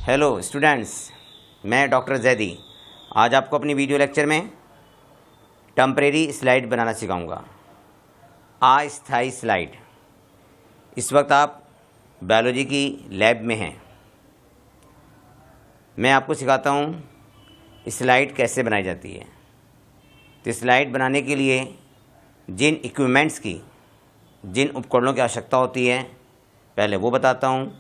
Hello students, मैं doctor Zaidi आज आपको अपनी वीडियो लेक्चर में टेम्परेरी स्लाइड बनाना सिखाऊंगा। अस्थायी स्लाइड। इस वक्त आप बायोलॉजी की लैब में हैं। मैं आपको सिखाता हूँ स्लाइड कैसे बनाई जाती है। तो स्लाइड बनाने के लिए जिन इक्विपमेंट्स की, जिन उपकरणों की आवश्यकता होती है, पहले वो बताता हूँ।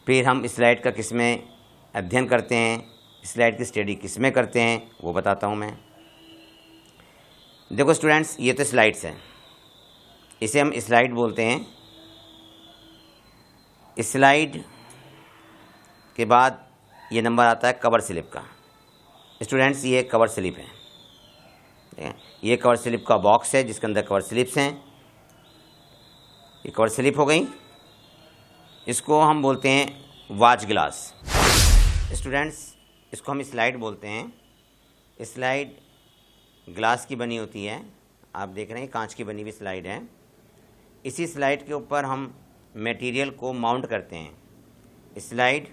फिर हम स्लाइड का किसमें अध्ययन करते हैं, स्लाइड की स्टडी किसमें करते हैं, वो बताता हूँ मैं। देखो स्टूडेंट्स, ये तो स्लाइड्स हैं, इसे हम स्लाइड बोलते हैं। स्लाइड के बाद ये नंबर आता है कवर स्लिप का। स्टूडेंट्स, ये कवर स्लिप है। ये कवर स्लिप का बॉक्स है जिसके अंदर कवर स्लिप्स हैं। ये कवर स्लिप हो गई। इसको हम बोलते हैं वॉच ग्लास। स्टूडेंट्स, इसको हम स्लाइड बोलते हैं। स्लाइड ग्लास की बनी होती है। आप देख रहे हैं कांच की बनी हुई स्लाइड है। इसी स्लाइड के ऊपर हम मटेरियल को माउंट करते हैं। स्लाइड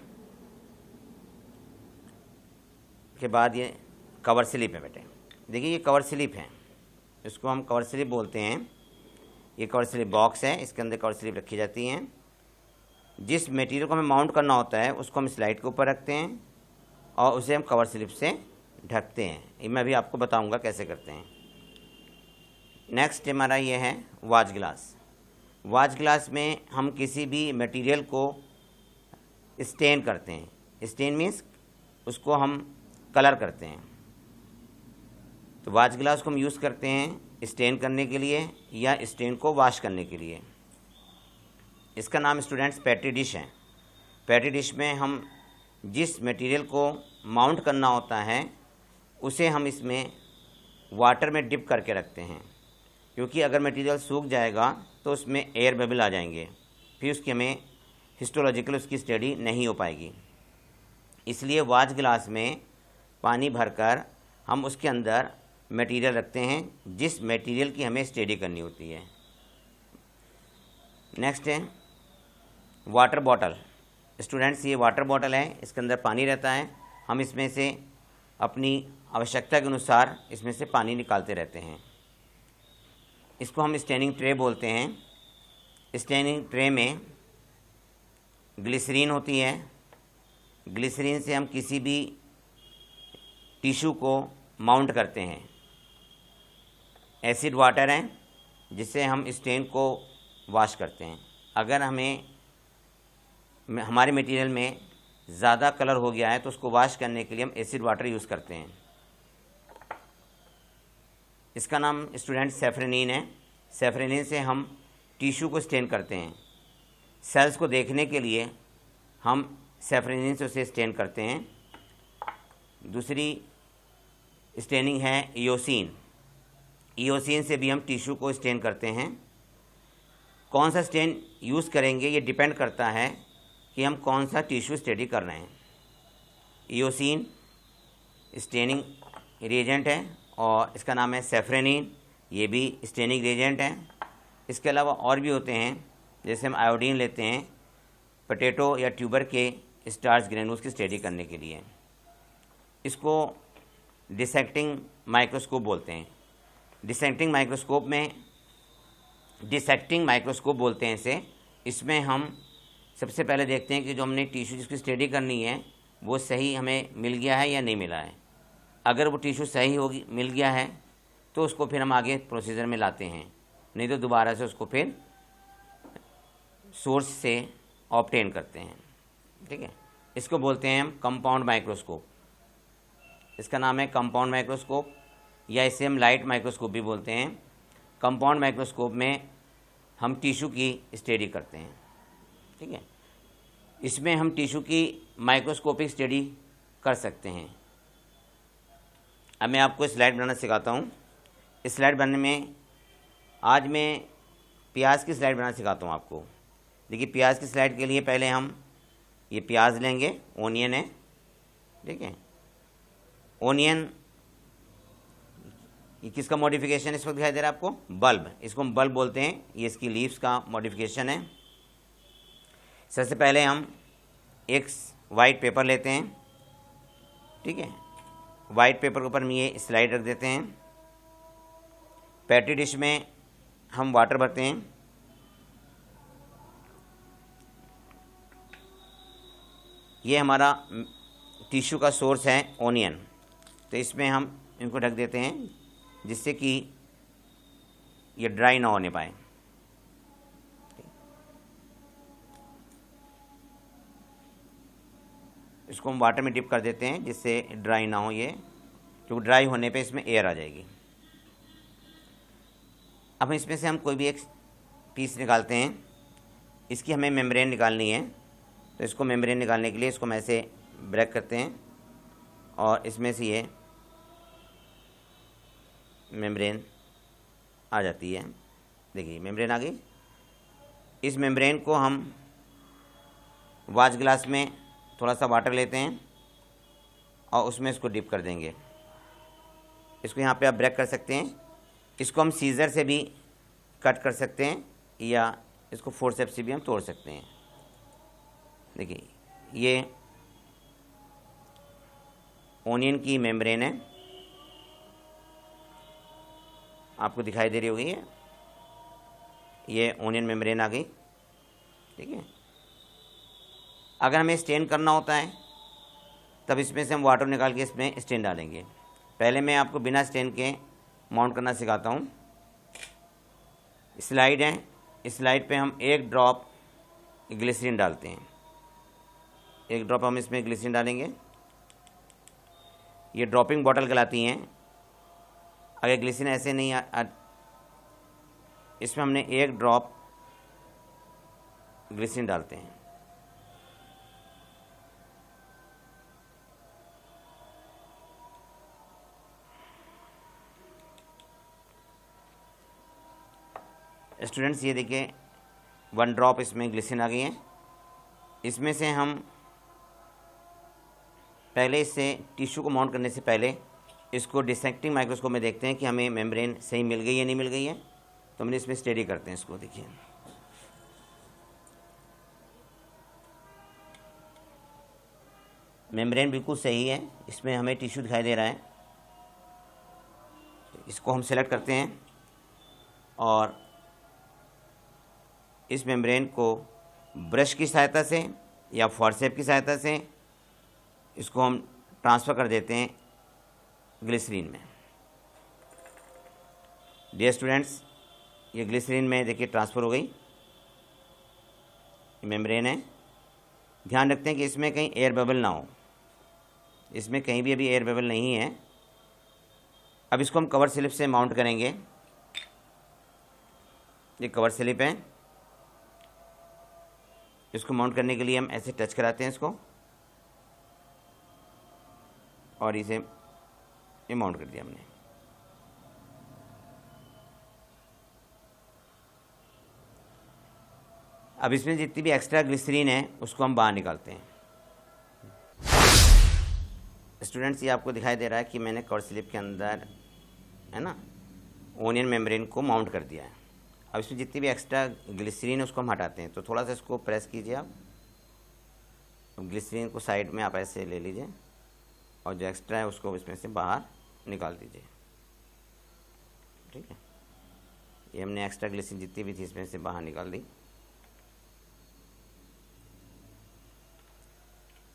के बाद ये कवर स्लिप है बेटे। देखिए ये कवर स्लिप है, इसको हम कवर स्लिप बोलते हैं। ये कवर स्लिप बॉक्स है, इसके अंदर कवर स्लिप रखी जाती हैं। जिस मटेरियल को हमें माउंट करना होता है उसको हम स्लाइड के ऊपर रखते हैं और उसे हम कवर स्लिप से ढकते हैं। ये मैं भी आपको बताऊंगा कैसे करते हैं। नेक्स्ट हमारा ये है वॉच ग्लास। वॉच ग्लास में हम किसी भी मटेरियल को स्टेन करते हैं। स्टेन मीन्स उसको हम कलर करते हैं। तो वॉच ग्लास को हम यूज़ करते हैं स्टेन करने के लिए या स्टेन को वॉश करने के लिए। इसका नाम स्टूडेंट्स पेट्री डिश है। पेट्री डिश में हम जिस मटेरियल को माउंट करना होता है उसे हम इसमें वाटर में डिप करके रखते हैं, क्योंकि अगर मटेरियल सूख जाएगा तो उसमें एयर बबल आ जाएंगे, फिर उसकी हमें हिस्टोलॉजिकल उसकी स्टडी नहीं हो पाएगी। इसलिए वॉच ग्लास में पानी भरकर हम उसके अंदर मटेरियल रखते हैं जिस मटेरियल की हमें स्टडी करनी होती है। नेक्स्ट है वाटर बॉटल। स्टूडेंट्स, ये वाटर बॉटल है, इसके अंदर पानी रहता है। हम इसमें से अपनी आवश्यकता के अनुसार इसमें से पानी निकालते रहते हैं। इसको हम स्टेनिंग ट्रे बोलते हैं। स्टेनिंग ट्रे में ग्लिसरीन होती है। ग्लिसरीन से हम किसी भी टिश्यू को माउंट करते हैं। एसिड वाटर है जिससे हम स्टेन को वॉश करते हैं। अगर हमारे मटेरियल में ज़्यादा कलर हो गया है तो उसको वॉश करने के लिए हम एसिड वाटर यूज़ करते हैं। इसका नाम स्टूडेंट सेफ्रेनिन है। सेफ्रेनिन से हम टिश्यू को स्टेन करते हैं। सेल्स को देखने के लिए हम सेफ्रेनिन से उसे स्टेन करते हैं। दूसरी स्टेनिंग है इयोसिन। इयोसिन से भी हम टिश्यू को स्टेन करते हैं। कौन सा स्टेन यूज़ करेंगे ये डिपेंड करता है कि हम कौन सा टिश्यू स्टडी कर रहे हैं। इयोसिन स्टेनिंग रिएजेंट है और इसका नाम है सेफ्रेनिन, ये भी स्टेनिंग रिएजेंट है। इसके अलावा और भी होते हैं, जैसे हम आयोडीन लेते हैं पोटैटो या ट्यूबर के स्टार्च ग्रेन्यूल्स की स्टडी करने के लिए। इसको डिसेक्टिंग माइक्रोस्कोप बोलते हैं। डिसेक्टिंग माइक्रोस्कोप बोलते हैं इसे। इसमें हम सबसे पहले देखते हैं कि जो हमने टिश्यू जिसकी स्टडी करनी है वो सही हमें मिल गया है या नहीं मिला है। अगर वो टिश्यू सही मिल गया है तो उसको फिर हम आगे प्रोसीजर में लाते हैं, नहीं तो दोबारा से उसको फिर सोर्स से ऑब्टेन करते हैं। ठीक है, इसको बोलते हैं हम कंपाउंड माइक्रोस्कोप। इसका नाम है कंपाउंड माइक्रोस्कोप या इसे हम लाइट माइक्रोस्कोप भी बोलते हैं। कंपाउंड माइक्रोस्कोप में हम टिश्यू की स्टडी करते हैं। ठीक है, इसमें हम टिश्यू की माइक्रोस्कोपिक स्टडी कर सकते हैं। अब मैं आपको स्लाइड बनाना सिखाता हूँ। इस स्लाइड बनने में आज मैं प्याज की स्लाइड बनाना सिखाता हूँ आपको। देखिए, प्याज की स्लाइड के लिए पहले हम ये प्याज लेंगे, ओनियन है। ठीक है, ओनियन ये किसका मॉडिफिकेशन इस वक्त दिखाई दे रहा है आपको? बल्ब। इसको हम बल्ब बोलते हैं। ये इसकी लीव्स का मॉडिफिकेशन है। सबसे पहले हम एक वाइट पेपर लेते हैं, ठीक है। वाइट पेपर के ऊपर हम ये स्लाइड रख देते हैं। पेट्री डिश में हम वाटर भरते हैं। ये हमारा टिश्यू का सोर्स है ओनियन, तो इसमें हम इनको ढक देते हैं जिससे कि ये ड्राई ना होने पाए। इसको हम वाटर में डिप कर देते हैं जिससे ड्राई ना हो ये, क्योंकि ड्राई होने पे इसमें एयर आ जाएगी। अब इसमें से हम कोई भी एक पीस निकालते हैं। इसकी हमें मेम्ब्रेन निकालनी है, तो इसको मेम्ब्रेन निकालने के लिए इसको हम ऐसे ब्रेक करते हैं और इसमें से ये मेम्ब्रेन आ जाती है। देखिए मेम्ब्रेन आ गई। इस मेम्ब्रेन को हम वाच ग्लास में थोड़ा सा वाटर लेते हैं और उसमें इसको डिप कर देंगे। इसको यहाँ पे आप ब्रेक कर सकते हैं। इसको हम सीज़र से भी कट कर सकते हैं या इसको फोर्सेप्स से भी हम तोड़ सकते हैं। देखिए ये ओनियन की मेम्ब्रेन है, आपको दिखाई दे रही होगी। ये ओनियन मेम्ब्रेन आ गई, ठीक है। अगर हमें स्टेन करना होता है तब इसमें से हम वाटर निकाल के इसमें स्टेन डालेंगे। पहले मैं आपको बिना स्टेन के माउंट करना सिखाता हूँ। स्लाइड है, इस स्लाइड पे हम 1 ड्रॉप ग्लिसरीन डालते हैं। 1 ड्रॉप हम इसमें ग्लिसरीन डालेंगे। ये ड्रॉपिंग बॉटल कहलाती हैं। अगर ग्लिसरीन ऐसे नहीं इसमें हमने 1 ड्रॉप ग्लिसरीन डालते हैं। स्टूडेंट्स ये देखिए 1 ड्रॉप इसमें ग्लिसरीन आ गई है। इसमें से हम पहले इससे टिश्यू को माउंट करने से पहले इसको डिसेक्टिंग माइक्रोस्कोप में देखते हैं कि हमें मेम्ब्रेन सही मिल गई या नहीं मिल गई है। तो हम इसमें स्टडी करते हैं इसको। देखिए मेम्ब्रेन बिल्कुल सही है, इसमें हमें टिश्यू दिखाई दे रहा है। इसको हम सेलेक्ट करते हैं और इस मेम्ब्रेन को ब्रश की सहायता से या फॉरसेप की सहायता से इसको हम ट्रांसफ़र कर देते हैं ग्लिसरीन में। डियर स्टूडेंट्स, ये ग्लिसरीन में देखिए ट्रांसफ़र हो गई। ये मेम्ब्रेन है। ध्यान रखते हैं कि इसमें कहीं एयर बबल ना हो। इसमें कहीं भी अभी एयर बबल नहीं है। अब इसको हम कवर स्लिप से माउंट करेंगे। ये कवर स्लिप है, इसको माउंट करने के लिए हम ऐसे टच कराते हैं इसको और इसे ये माउंट कर दिया हमने। अब इसमें जितनी भी एक्स्ट्रा ग्लिसरीन है उसको हम बाहर निकालते हैं। स्टूडेंट्स, ये आपको दिखाई दे रहा है कि मैंने कवर स्लिप के अंदर है ना ओनियन मेम्ब्रेन को माउंट कर दिया है। अब इसमें जितनी भी एक्स्ट्रा ग्लिसरीन है उसको हम हटाते हैं। तो थोड़ा सा इसको प्रेस कीजिए आप। अब ग्लिसरीन को साइड में आप ऐसे ले लीजिए और जो एक्स्ट्रा है उसको इसमें से बाहर निकाल दीजिए, ठीक है। ये हमने एक्स्ट्रा ग्लिसरीन जितनी भी थी इसमें से बाहर निकाल दी।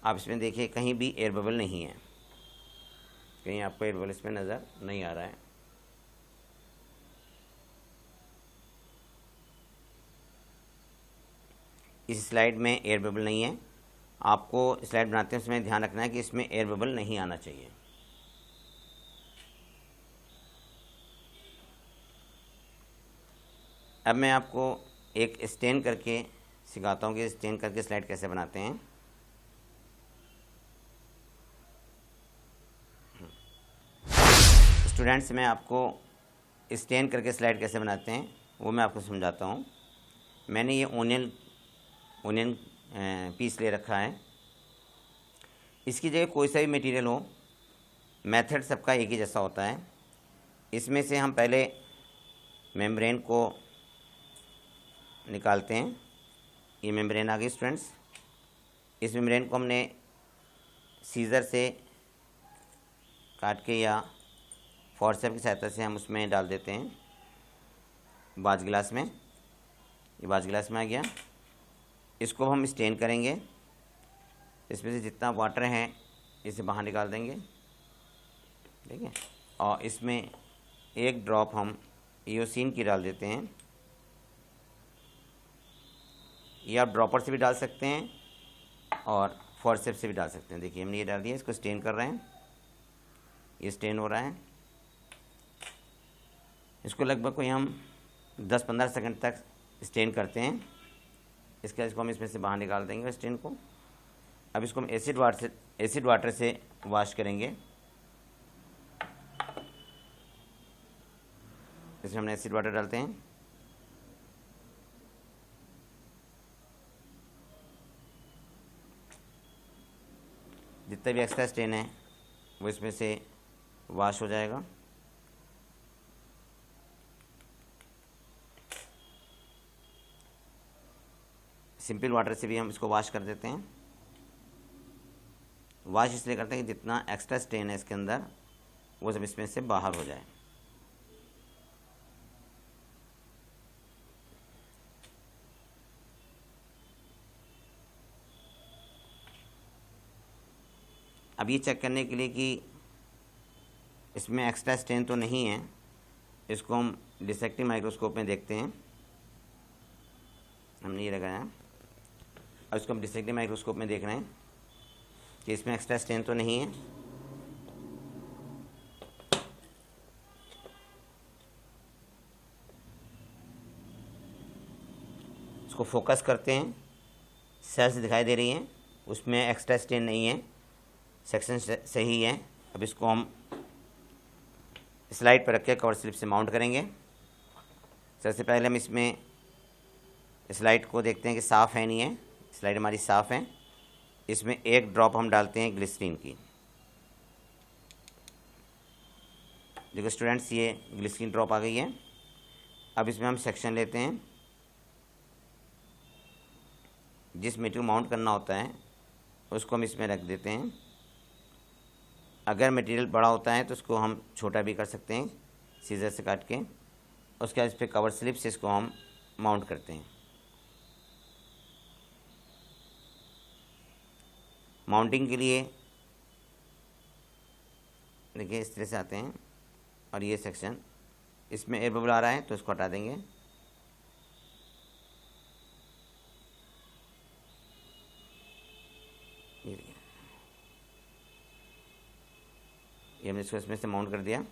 आप इसमें देखिए कहीं भी एयर बबल नहीं है, कहीं आपको एयर बबल इसमें नज़र नहीं आ रहा है। इस स्लाइड में एयर बबल नहीं है। आपको स्लाइड बनाते हैं उसमें ध्यान रखना है कि इसमें एयर बबल नहीं आना चाहिए। अब मैं आपको एक स्टेन करके सिखाता हूँ कि स्टेन करके स्लाइड कैसे बनाते हैं। स्टूडेंट्स, मैं आपको स्टेन करके स्लाइड कैसे बनाते हैं वो मैं आपको समझाता हूँ। मैंने ये ओनियन पीस ले रखा है। इसकी जगह कोई सा भी मटेरियल हो, मेथड सबका एक ही जैसा होता है। इसमें से हम पहले मेम्ब्रेन को निकालते हैं। ये मेम्ब्रेन आ गई स्टूडेंट्स। इस मेम्ब्रेन को हमने सीज़र से काट के या फोर्सेप की सहायता से हम उसमें डाल देते हैं बाज गिलास में। ये बाज गिलास में आ गया। इसको हम स्टेन करेंगे। इसमें से जितना वाटर है इसे बाहर निकाल देंगे, ठीक है। और इसमें एक ड्रॉप हम इयोसिन की डाल देते हैं। ये आप ड्रॉपर से भी डाल सकते हैं और फोर्सेप से भी डाल सकते हैं। देखिए हमने ये डाल दिया, इसको स्टेन कर रहे हैं। ये स्टेन हो रहा है। इसको लगभग कोई हम 10-15 सेकंड तक स्टेन करते हैं। इसके बाद इसको हम इसमें से बाहर निकाल देंगे स्टेन को। अब इसको हम एसिड वाटर से वॉश करेंगे। इसमें हमने एसिड वाटर डालते हैं। जितना भी एक्स्ट्रा स्टेन है वो इसमें से वॉश हो जाएगा। सिंपल वाटर से भी हम इसको वॉश कर देते हैं। वॉश इसलिए करते हैं कि जितना एक्स्ट्रा स्टेन है इसके अंदर वो सब इसमें से बाहर हो जाए। अब ये चेक करने के लिए कि इसमें एक्स्ट्रा स्टेन तो नहीं है, इसको हम डिसेक्टिंग माइक्रोस्कोप में देखते हैं। हमने ये लगाया और इसको हम डिसेक्टिंग माइक्रोस्कोप में देख रहे हैं कि इसमें एक्स्ट्रा स्टेन तो नहीं है। इसको फोकस करते हैं, सेल्स दिखाई दे रही हैं, उसमें एक्स्ट्रा स्टेन नहीं है, सेक्शन सही है। अब इसको हम स्लाइड पर रख के कवर स्लिप से माउंट करेंगे। सबसे पहले हम इसमें स्लाइड को देखते हैं कि साफ़ है नहीं है। स्लाइड हमारी साफ़ है। इसमें एक ड्रॉप हम डालते हैं ग्लिसरीन की। देखो स्टूडेंट्स, ये ग्लिसरीन ड्रॉप आ गई है। अब इसमें हम सेक्शन लेते हैं। जिस मटेरियल माउंट करना होता है उसको हम इसमें रख देते हैं। अगर मटेरियल बड़ा होता है तो उसको हम छोटा भी कर सकते हैं सीजर से काट के। उसके बाद इस पर कवर स्लिप से इसको हम माउंट करते हैं। माउंटिंग के लिए देखिए इस तरह से आते हैं और ये सेक्शन, इसमें एयर बबल आ रहा है तो इसको हटा देंगे। ये हमने इसको इसमें से माउंट कर दिया।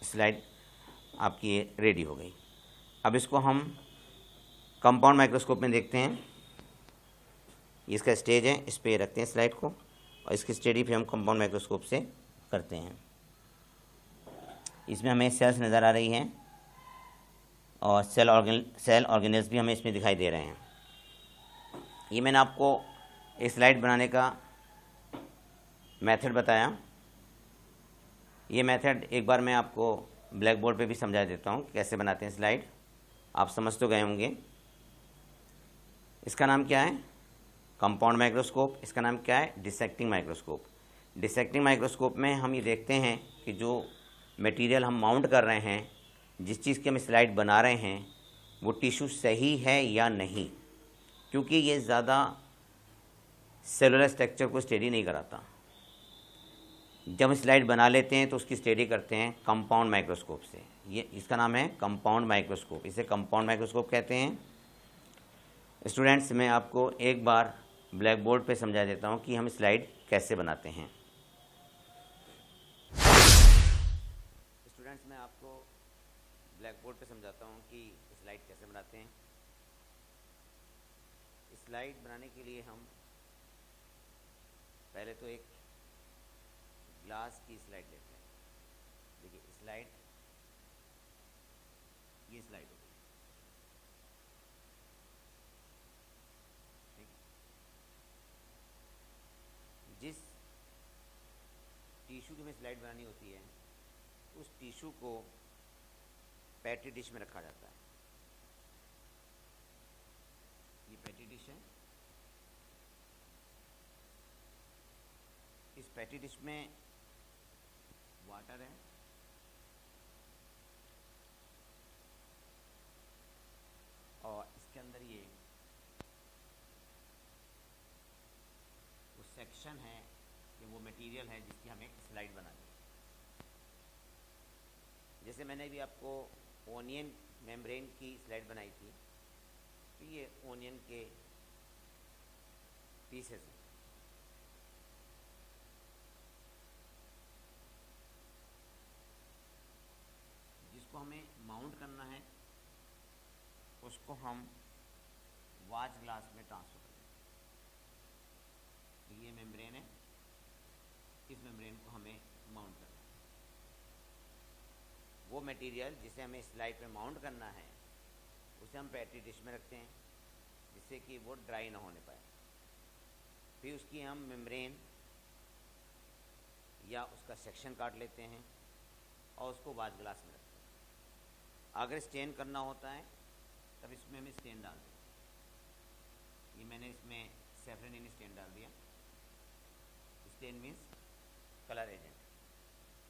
स्लाइड आपकी रेडी हो गई। अब इसको हम कंपाउंड माइक्रोस्कोप में देखते हैं। ये इसका स्टेज है, इस पर रखते हैं स्लाइड को और इसकी स्टडी पे हम कंपाउंड माइक्रोस्कोप से करते हैं। इसमें हमें सेल्स नज़र आ रही हैं और सेल ऑर्गेनेल्स भी हमें इसमें दिखाई दे रहे हैं। ये मैंने आपको एक स्लाइड बनाने का मेथड बताया। ये मेथड एक बार मैं आपको ब्लैक बोर्ड पे भी समझा देता हूँ कैसे बनाते हैं स्लाइड। आप समझ तो गए होंगे। इसका नाम क्या है? Compound microscope. इसका नाम क्या है? Dissecting microscope. डिसेक्टिंग माइक्रोस्कोप में हम ये देखते हैं कि जो मटेरियल हम माउंट कर रहे हैं, जिस चीज़ की हम स्लाइड बना रहे हैं, वो टिश्यू सही है या नहीं, क्योंकि ये ज़्यादा सेलुलर स्ट्रक्चर को स्टडी नहीं कराता। जब हम स्लाइड बना लेते हैं तो उसकी स्टडी करते हैं कंपाउंड माइक्रोस्कोप से। ये इसका नाम है कंपाउंड माइक्रोस्कोप। इसे कंपाउंड माइक्रोस्कोप कहते हैं। स्टूडेंट्स, मैं आपको एक बार ब्लैक बोर्ड पे समझा देता हूँ कि हम स्लाइड कैसे बनाते हैं। स्टूडेंट्स, मैं आपको ब्लैक बोर्ड पे समझाता हूँ कि स्लाइड कैसे बनाते हैं। स्लाइड बनाने के लिए हम पहले तो एक ग्लास की स्लाइड लेते हैं। देखिए स्लाइड, ये स्लाइड हो गई, ठीक। जिस टिश्यू की हमें स्लाइड बनानी होती है उस टिश्यू को पैटी डिश में रखा जाता है। ये पैटी डिश है। इस पैटी डिश में वाटर है, और इसके अंदर ये वो सेक्शन है, ये वो मटेरियल है जिसकी हमें स्लाइड बनानी है। जैसे मैंने भी आपको ओनियन मेम्ब्रेन की स्लाइड बनाई थी, तो ये ओनियन के पीसेस हैं। जिसको हमें माउंट करना है उसको हम वाच ग्लास में ट्रांसफ़र करेंगे। ये मेम्ब्रेन है, इस मेम्ब्रेन को हमें माउंट करना है। वो मटेरियल जिसे हमें स्लाइड पे माउंट करना है उसे हम पैटी डिश में रखते हैं, जिससे कि वो ड्राई ना होने पाए। फिर उसकी हम मेम्ब्रेन या उसका सेक्शन काट लेते हैं और उसको वाच ग्लास में रखते हैं। अगर स्टेन करना होता है तब इसमें हम स्टेन डाल देते हैं। ये मैंने इसमें सेफ्रनिन स्टेन डाल दिया। Stain means colour agent.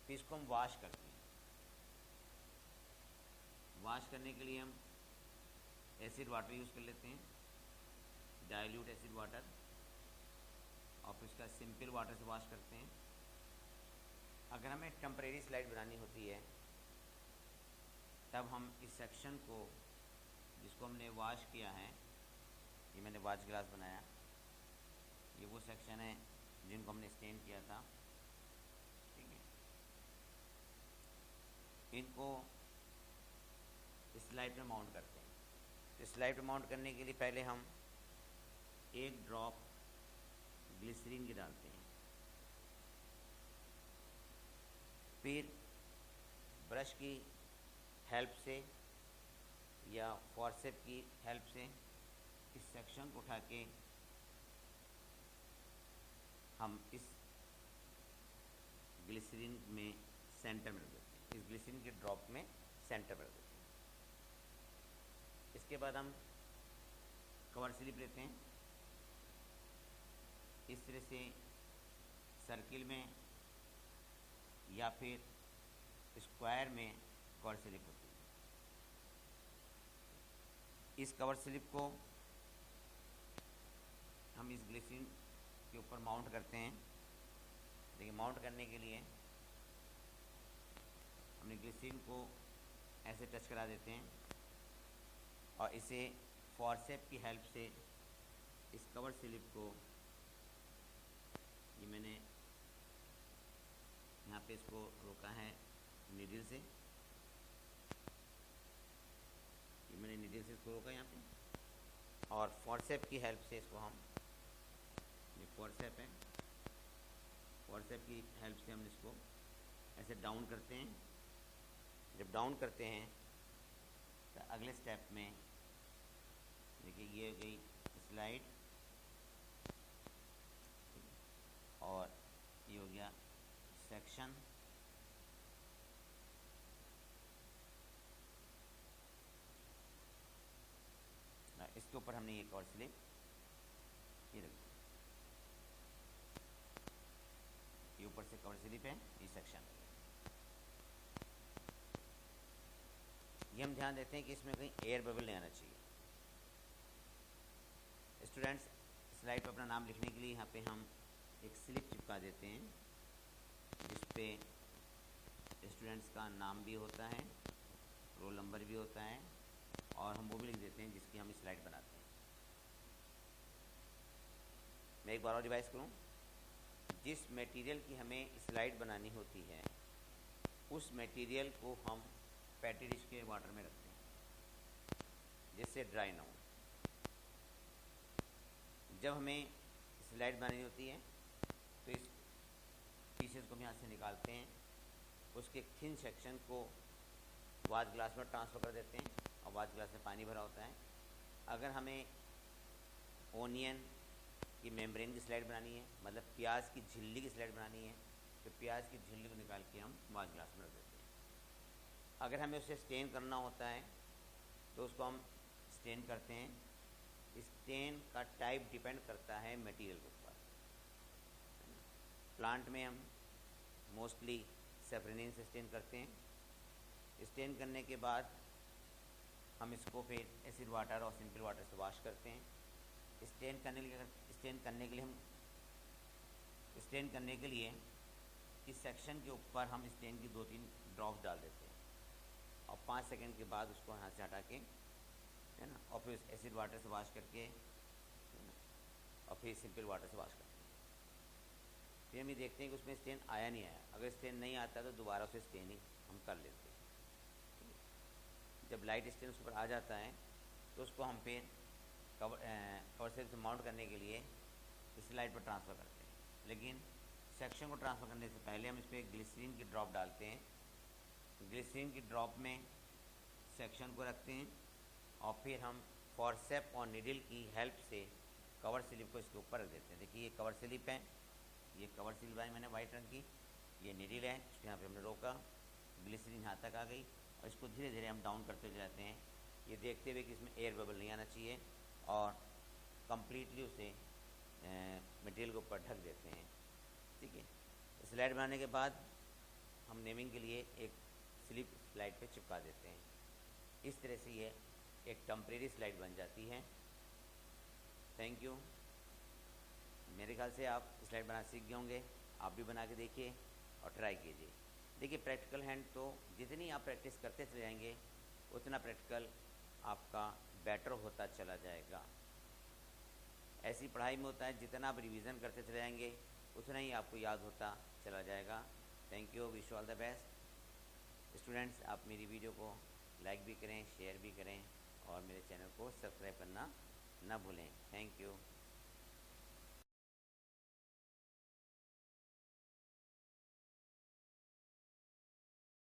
फिर इसको हम वॉश करते हैं। वॉश करने के लिए हम एसिड वाटर यूज़ कर लेते हैं, डाइल्यूट एसिड वाटर, और फिर उसका सिंपल वाटर से वॉश करते हैं। अगर हमें टेम्परेरी स्लाइड बनानी होती है तब हम इस सेक्शन को, जिसको हमने वॉश किया है, ये मैंने वॉश ग्लास बनाया, ये वो सेक्शन है जिनको हमने स्टेन किया था, ठीक है। इनको स्लाइड पे माउंट करते हैं। तो स्लाइड पे माउंट करने के लिए पहले हम एक ड्रॉप ग्लिसरीन की डालते हैं। फिर ब्रश की हेल्प से या फॉरसेप की हेल्प से इस सेक्शन को उठा के हम इस ग्लिसरीन में सेंटर में रख देते हैं, इस ग्लिसरीन के ड्रॉप में सेंटर में रख देते हैं। इसके बाद हम कवर स्लिप लेते हैं, इस तरह से सर्किल में या फिर स्क्वायर में कवर स्लिप होती है। इस कवर स्लिप को हम इस ग्लिसरीन के ऊपर माउंट करते हैं। देखिए, माउंट करने के लिए हमने ग्लिसरीन को ऐसे टच करा देते हैं और इसे फॉरसेप की हेल्प से इस कवर स्लिप को, ये मैंने यहाँ पे इसको रोका है नीडल से, ये मैंने नीडल से इसको रोका यहाँ पे, और फॉरसेप की हेल्प से इसको हम, ये फॉरसेप है, फॉरसेप की हेल्प से हम इसको ऐसे डाउन करते हैं। जब डाउन करते हैं तो अगले स्टेप में देखिए ये हो गई स्लाइड और ये हो गया सेक्शन। इसके ऊपर हमने ये कवर स्लिप ये रख, ये ऊपर से कवर स्लिप है, ये सेक्शन। ये हम ध्यान देते हैं कि इसमें कहीं एयर बबल नहीं आना चाहिए। स्टूडेंट्स, स्लाइड पर अपना नाम लिखने के लिए यहाँ पे हम एक स्लिप चिपका देते हैं, जिस पे स्टूडेंट्स का नाम भी होता है, रोल नंबर भी होता है, और हम वो भी लिख देते हैं जिसकी हम स्लाइड बनाते हैं। मैं एक बार और रिवाइज करूँ, जिस मटेरियल की हमें स्लाइड बनानी होती है उस मटेरियल को हम पैटी डिश के वाटर में रखते हैं जिससे ड्राई ना हो। जब हमें स्लाइड बनानी होती है तो इस पीसेस को हम यहाँ से निकालते हैं, उसके थिन सेक्शन को वाच ग्लास में ट्रांसफ़र कर देते हैं, और वाच ग्लास में पानी भरा होता है। अगर हमें ओनियन की मेम्ब्रेन की स्लाइड बनानी है, मतलब प्याज की झिल्ली की स्लाइड बनानी है, तो प्याज की झिल्ली को निकाल के हम वाच ग्लास में रख देते हैं। अगर हमें उसे स्टेन करना होता है तो उसको हम स्टेन करते हैं। स्टेन का टाइप डिपेंड करता है मटेरियल के ऊपर। प्लांट में हम मोस्टली सेफ्रेनिन से स्टेन करते हैं। स्टेन करने के बाद हम इसको फिर एसिड वाटर और सिंपल वाटर से वॉश करते हैं। स्टेन करने के लिए इस सेक्शन के ऊपर हम स्टेन की 2-3 ड्रॉप्स डाल देते हैं और 5 सेकंड के बाद उसको हाथ से हटा के, है ना, और फिर एसिड वाटर से वॉश करके, है ना, और फिर सिंपल वाटर से वॉश करते हैं। फिर हम ये देखते हैं कि उसमें स्टेन आया नहीं आया। अगर स्टेन नहीं आता तो दोबारा उसे स्टेनिंग हम कर लेते हैं। जब लाइट स्टेन उसके ऊपर आ जाता है तो उसको हम फिर कवर स्लिप से माउंट करने के लिए इस लाइट पर ट्रांसफ़र करते हैं। लेकिन सेक्शन को ट्रांसफ़र करने से पहले हम इस पर ग्लिसरीन की ड्रॉप डालते हैं। ग्लिसरीन की ड्रॉप में सेक्शन को रखते हैं और फिर हम फॉरसेप और निडल की हेल्प से कवर स्लिप को इसके ऊपर रख देते हैं। देखिए ये कवर स्लिप है, ये कवर स्लिप है मैंने वाइट रंग की, ये निडल है, उसके यहाँ पे हमने रोका, ग्लिसरीन यहाँ तक आ गई और इसको धीरे धीरे हम डाउन करते जाते हैं, ये देखते हुए कि इसमें एयर बबल नहीं आना चाहिए, और कम्प्लीटली उसे मटेरियल के ऊपर ढक देते हैं। ठीक है। स्लाइड बनाने के बाद हम नेमिंग के लिए एक स्लिप स्लाइड पे चिपका देते हैं। इस तरह से ये एक टेम्परेरी स्लाइड बन जाती है। Thank you. मेरे ख्याल से आप स्लाइड बनाना सीख गए होंगे। आप भी बना के देखिए और ट्राई कीजिए। देखिए प्रैक्टिकल हैंड तो जितनी आप प्रैक्टिस करते चले जाएंगे उतना प्रैक्टिकल आपका बेटर होता चला जाएगा। ऐसी पढ़ाई में होता है, जितना आप रिवीजन करते चले जाएंगे उतना ही आपको याद होता चला जाएगा। Thank you, wish all the best. Students, आप मेरी वीडियो को लाइक भी करें, शेयर भी करें और मेरे चैनल को सब्सक्राइब करना ना भूलें। Thank you.